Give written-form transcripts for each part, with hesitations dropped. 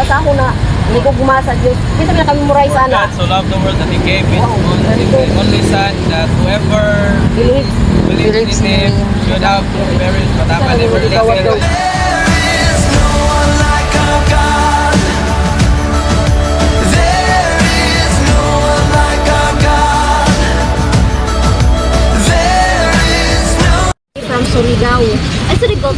pasahon na hindi ko gumasa Diyos. Dito na kami memorize For ana. God so loved the world that He gave His only Son, that whoever Believe. believes in Him should have no perish but have an everlasting life. From Surigao. Ay, Surigao.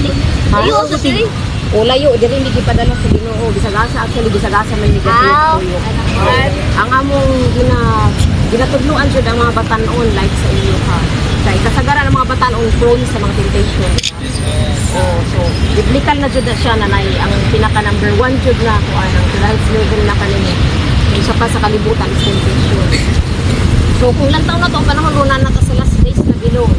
Ah, You also Suri? O layo, dili hindi gipadala sa Ginoo. Bisagasa actually bisagasa man ni Wow. Gatito. Ang among ginatudluan jud ang mga batan-on like sa inyo ha. Kay kasagaran ang mga batan-on prone sa mga temptation. Oh, so biblical na jud na siya na nay ang pinaka number 1 jud na kuan ang life level na kanimo. Isa pa sa kalibutan is temptation. So kung lantaw na to ang panahon ron na ta sa last days na bilog.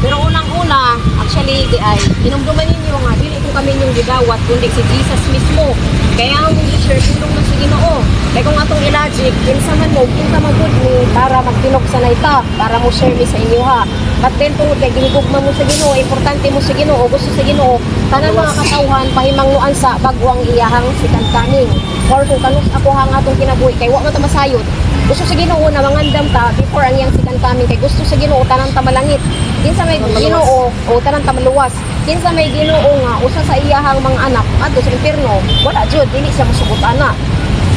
Pero unang-una, actually, di ay, inumduman ninyo nga, dili kung kami yung gigawat, kundi si Jesus mismo. Kaya ang mong i-share, tulong na si Ginoo. Kaya kung atong i-logic, kinsaman mo, kinsa magod mo, para magtinok sa naita, para mo share mi sa inyo ha. But then, tungod kay ginigugma mo sa Ginoo, importante mo sa Ginoo, gusto sa Ginoo, tanan mga katawhan, pahimangnuan sa bagwang iyahang sikan kaning. Or kung kanus ako hang atong kinabuhi, kay wa man ta masayod. Gusto sa Ginoo na mangandam ta before ang iyang sikan kaming, kay gusto sa Ginoo tanan ta malangit. Kinsa may Ginoo o tanan ta maluwas. Kinsa may Ginoo nga usa sa iyahang mga anak adto sa impierno, wala jud dili siya mosugot ana.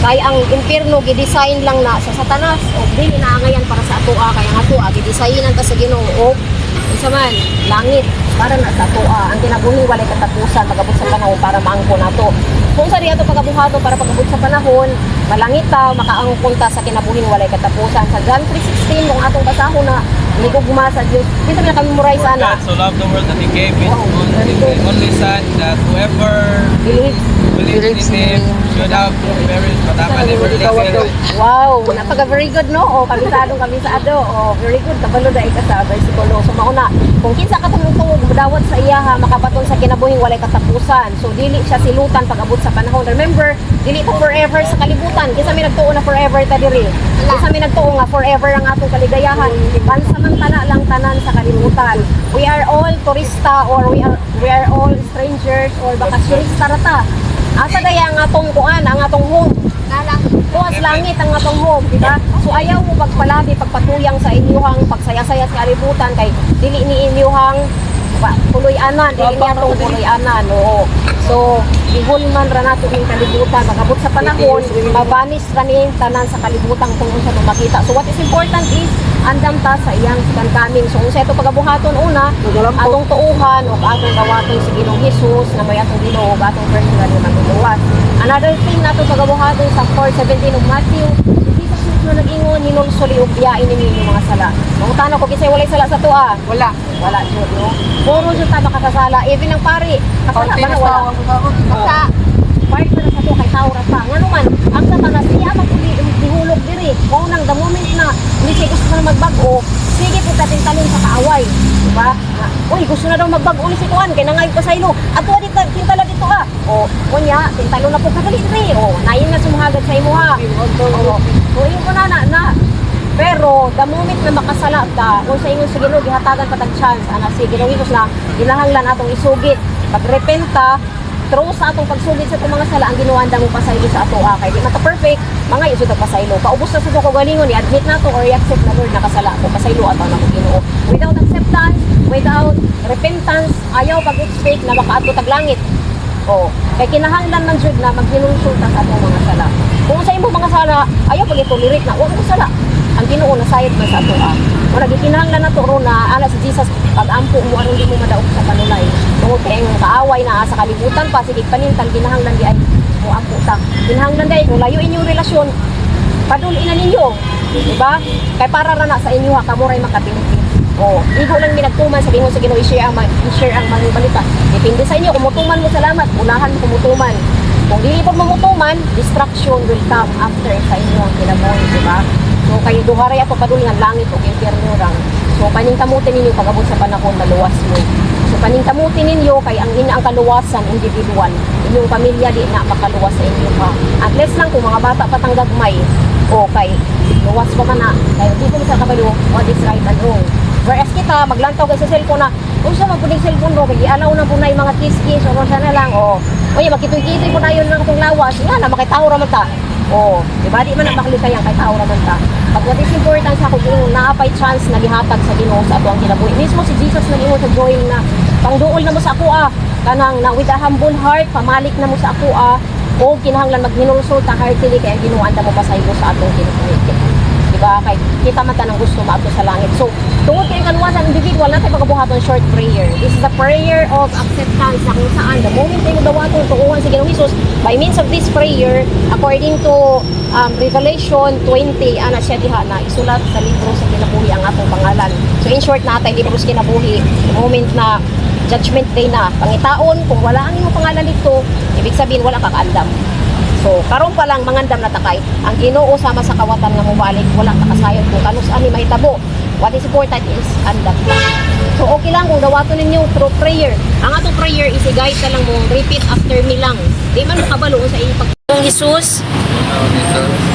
Kay ang impierno gi-design lang na sa Satanas o dili naangayan para sa atoa, kay ang atoa gi-designan ta sa Ginoo o unsa man langit para na sa atoa. Ang kinabuhi walay katapusan pag-abot sa panahon para maangkon nato. Kung sa ato pag-abuhato para pag-abot sa panahon, malangit ta makaangkon ta sa kinabuhi walay katapusan. Sa John 3:16 kung atong basahon na hindi ko gumasa Diyos. Dito na kami memorize For ana. God so loved the world that He gave His only Son, that whoever Believe. believes in Him should have no perish but have an everlasting life. Wow, napaka very good no. O kabisadong kabisado. O very good kabalo dai ka sa bersikulo. So mauna, kung kinsa ka tumutungog dawat sa iyaha makabaton sa kinabuhing walay katapusan. So dili siya silutan pag-abot sa panahon. Remember, dili to forever sa kalibutan. Kinsa may nagtuo na forever ta diri. Kinsa may nagtuo nga forever ang atong kaligayahan. Pansamantala lang tanan sa kalibutan. We are all turista or we are all strangers or bakasyonista rata. Asa daya ang atong kuan, ang atong home. Tuwas langit ang atong home, di ba? So ayaw mo pagpalabi, pagpatuyang sa inyuhang pagsaya-saya sa kalibutan kay dili ni inyuhang puloy-anan, dili ni atong puloy-anan. Oo. So, ihulman ra nato ning kalibutan, magabot sa panahon, mabanis ra ning tanan sa kalibutan kung unsa to makita. So what is important is andam ta sa iyang sikan kaming. So unsa ito pagabuhaton una, atong tuuhan o atong dawaton si Ginoong Hesus na may atong Ginoo ug atong personal nga magluwas. Another thing nato pagabuhaton sa 4:17 of Matthew, Jesus mismo nag-ingon hinulsoli ug biyain ninyo yung mga sala. Ang tanong ko kisay walay sala sa tuwa? Wala jud no. Puro jud ta makakasala, even ang pari. Kasala ba na wala? Sa part na sa tuwa kay tao ra pa. Ngano man, ang Satanas siya maghulog diri. Kung nang the moment na hindi siya gusto na magbago, sige po kating talon sa kaaway. Diba? Uy, gusto na daw magbago ulit si Kuan, kaya nangayog pa sa ilo. Ato dito, tintala dito ha. O, kunya, tintalo na po kadali diri. O, nayin na sumahagad sa imo ha. O, tuwing ko na. Pero, the moment na makasala ka, kung sa inyo sa Ginoo, gihatagan patag chance, ana si Ginoo Hesus na, ginahanglan atong isugit. Pagrepenta, through sa atong pagsugit sa itong mga sala, ang ginuanda mo pasaylo sa ato kay di maka-perfect, mga isod ang pasaylo. Paubos na sa ito kagalingon, i-admit na to or i-accept na Lord, nakasala ko, pasaylo ato na kong Ginoo. Without acceptance, without repentance, ayaw pag-expect na makaadto tag langit. O, kay kinahanglan man jud na maghinulsulta sa atong mga sala. Kung sa imo mga sala, ayaw pag-itolerate na, huwag mo sala. Ang Ginoo nasayod man sa ato Kung nagikinahanglan na to ro na ana si Jesus pag-ampo mo aron di mo madaog sa kanulay. Tungod kay ang kaaway na sa kalibutan pa sige panintal ginahanglan di ay mo ampo ta. Ginahanglan day kung layo inyong relasyon padulin na ninyo, di ba? Kay para ra na sa inyo ha kamo ray makapilipin. O, igo lang minagtuman sa Ginoo i-share ang mga balita. Depende sa inyo kung mutuman mo salamat, unahan mo kumutuman. Kung dili po mamutuman, distraction will come after sa inyo ang kinabuhi, di ba? So kayo duharay ato padulingan langit o impyerno rang. So paningkamutin ninyo pag-abot sa panahon maluwas mo. So paningkamutin ninyo kay ang ina ang kaluwasan individual. Inyong pamilya di na makaluwas sa inyo ha. At least lang kung mga bata patang gagmay o kay luwas pa man na. Kaya dito mo sa kabalo what is right and wrong. Whereas kita, maglantaw kayo sa cellphone na, kung sa magpuning cellphone ro, kaya alaw na po na yung mga kiss-kiss, o kung na lang, o, oye, makitoy-kitoy po na yun ng itong lawas, nga na, makitaw raman ta. O, diba, di man na makalikayan, kahit tao raman ta. But what is important sa kung naapay chance na gihatag sa Ginoo sa ato ang kinabuhi. Mismo si Jesus nag-ingon sa drawing na, pangduol na mo sa ako kanang na with a humble heart, pamalik na mo sa ako o kinahanglan maghinulsol ta heartily kaya ginuan ta mo pasaylo sa atong kinabuhi. Diba? Kay kita man ta nang gusto maato sa langit. So, tungod kay kaluwasan individual natin pagkabuhaton short prayer. This is the prayer of acceptance na kung saan the moment tayo dawaton tuungan sa Ginoong Hesus by means of this prayer according to Revelation 20 ana siya diha na isulat sa libro sa kinabuhi ang atong pangalan. So in short natay libro sa kinabuhi the moment na judgment day na pangitaon kung wala ang imong pangalan dito ibig sabihin wala ka kaandam. So, karon pa lang mangandam na takay. Ang Ginoo sama sa kawatan nga mobalik, wala nakasayod kung kanus ani mahitabo. What is important is andam. So, okay lang kung dawaton ninyo through prayer. Ang atong prayer is i-guide ka lang mo, repeat after me lang. Di man makabalo sa iyong pag Jesus,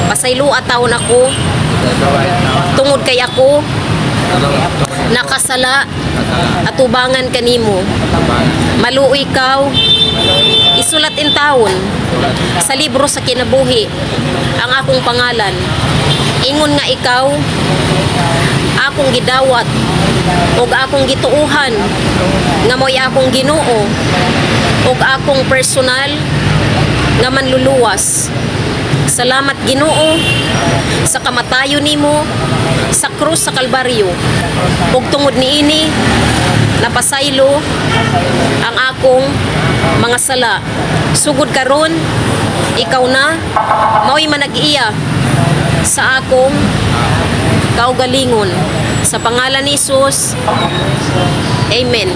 pasaylo atawon ako, tungod kay ako, nakasala, atubangan kanimo. Maluoy ikaw, isulat in taon sa libro sa kinabuhi ang akong pangalan. Ingon nga ikaw, akong gidawat ug akong gituuhan nga mo'y akong Ginoo ug akong personal nga manluluwas. Salamat Ginoo sa kamatayon nimo sa krus sa Kalbaryo. Ug tungod niini napasaylo ang akong mga sala. Sugod karon ikaw na mao'y manag-iya sa akong kaugalingon. Sa pangalan ni Jesus. Amen.